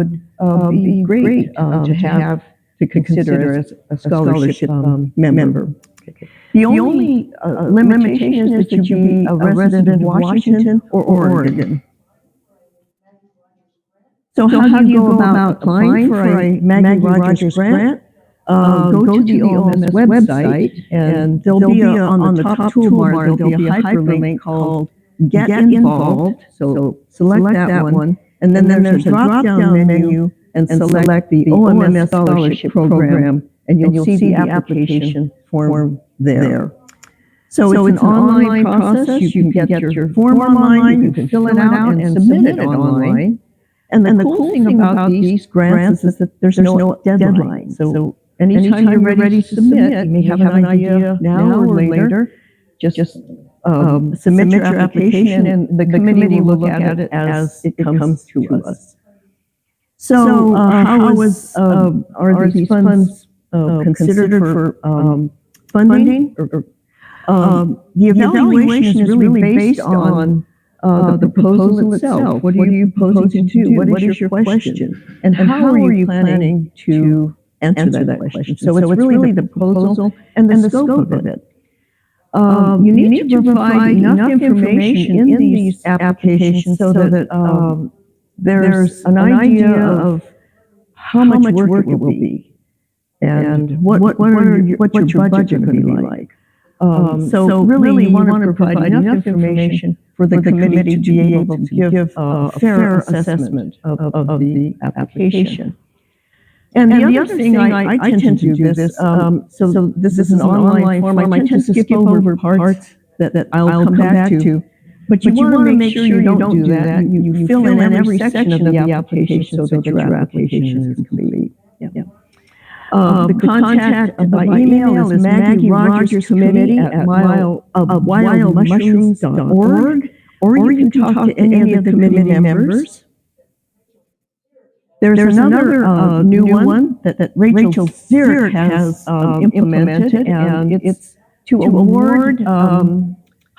be great to have to consider as a scholarship member. The only limitation is that you be a resident of Washington or Oregon. So how do you go about applying for a Maggie Rogers grant? Go to the OMS website, and there'll be on the top toolbar, there'll be a hyperlink called Get Involved. So select that one, and then there's a drop-down menu, and select the OMS Scholarship Program, and you'll see the application form there. So it's an online process. You can get your form online, you can fill it out and submit it online. And the cool thing about these grants is that there's no deadline. So anytime you're ready to submit, you may have an idea now or later, just submit your application, and the committee will look at it as it comes to us. So how are these funds considered for funding? The evaluation is really based on the proposal itself. What are you proposing to do? What is your question? And how are you planning to answer that question? So it's really the proposal and the scope of it. You need to provide enough information in these applications so that there's an idea of how much work it will be and what your budget going to be like. So really you want to provide enough information for the committee to be able to give a fair assessment of the application. And the other thing, I tend to do this, so this is an online form. I tend to skip over parts that I'll come back to. But you want to make sure you don't do that. You fill in every section of the application so that your application is complete. The contact by email is Maggie Rogers Committee at wildmushrooms.org, or you can talk to any of the committee members. There's another new one that Rachel Zierk has implemented, and it's to award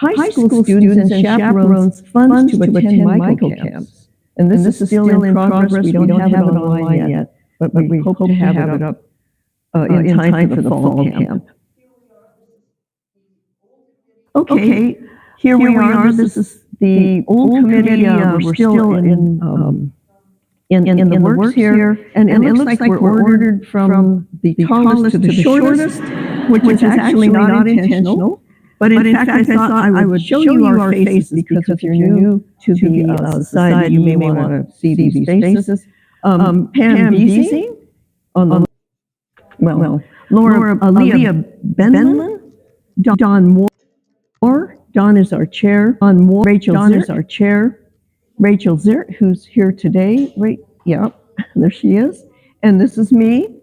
high school students and chaperones funds to attend Michael camps. And this is still in progress. We don't have it online yet, but we hope to have it up in time for the fall camp. Okay, here we are. This is the old committee. We're still in the works here, and it looks like we're ordered from the tallest to the shortest, which is actually not intentional. But in fact, I thought I would show you our faces, because if you're new to the society, you may want to see these faces. Pam Beasing on the Leah Benlin, Don Moore. Don is our chair. Rachel is our chair. Rachel Zierk, who's here today. Yeah, there she is. And this is me.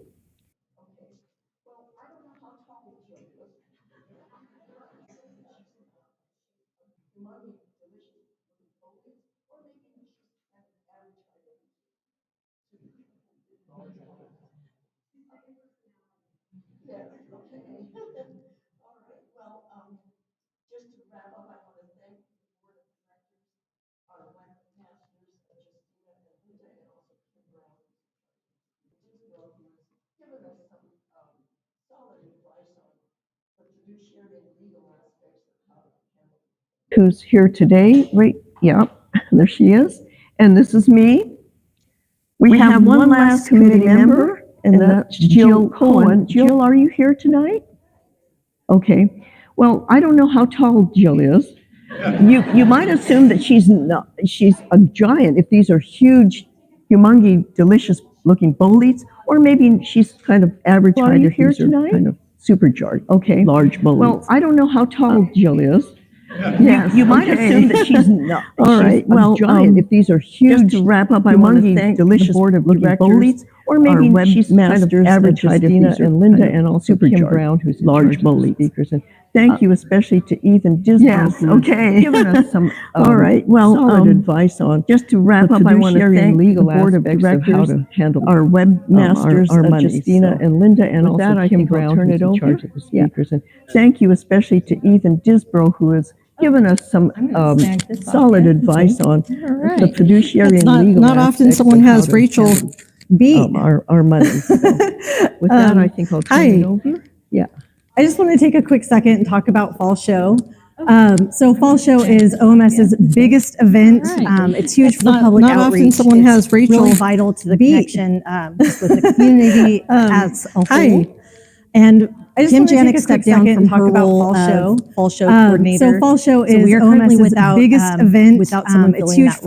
Who's here today. Yeah, there she is. And this is me. We have one last committee member, and that's Jill Cohen. Jill, are you here tonight? Okay. Well, I don't know how tall Jill is. You might assume that she's a giant if these are huge, humongy, delicious-looking boletes, or maybe she's kind of average height. Are you here tonight? Kind of supercharged. Okay. Large boletes. Well, I don't know how tall Jill is. Yes, you might assume that she's not. All right. Well, giant. If these are huge, just to wrap up, I want to thank the board of directors, or maybe she's kind of average height, and Linda, and also Kim Brown, who's large bolete speakers. And thank you especially to Ethan Disnell. Yes. Okay. Giving us some all right. Well, solid advice on. Just to wrap up, I want to thank the board of directors, how to handle our webmasters, Justina and Linda, and also Kim Brown, who's in charge of the speakers. And thank you especially to Ethan Disbrow, who is given us some solid advice on the fiduciary It's and legal not often aspects someone of how has to Rachel handle, beat. our money. So with that, I think I'll turn it Hi. over. Yeah. I just want to take a quick second and talk about Fall Show. So Fall Show is OMS's biggest event. It's huge for public not outreach. often someone It's has Rachel really vital to the beat. connection just with the community as a Hi. whole. And I just Kim want to take Janik a stepped quick down second from and talk her about role Fall Show of coordinator. So Fall Show So we is are currently OMS's without, biggest event. without someone It's filling huge that for role.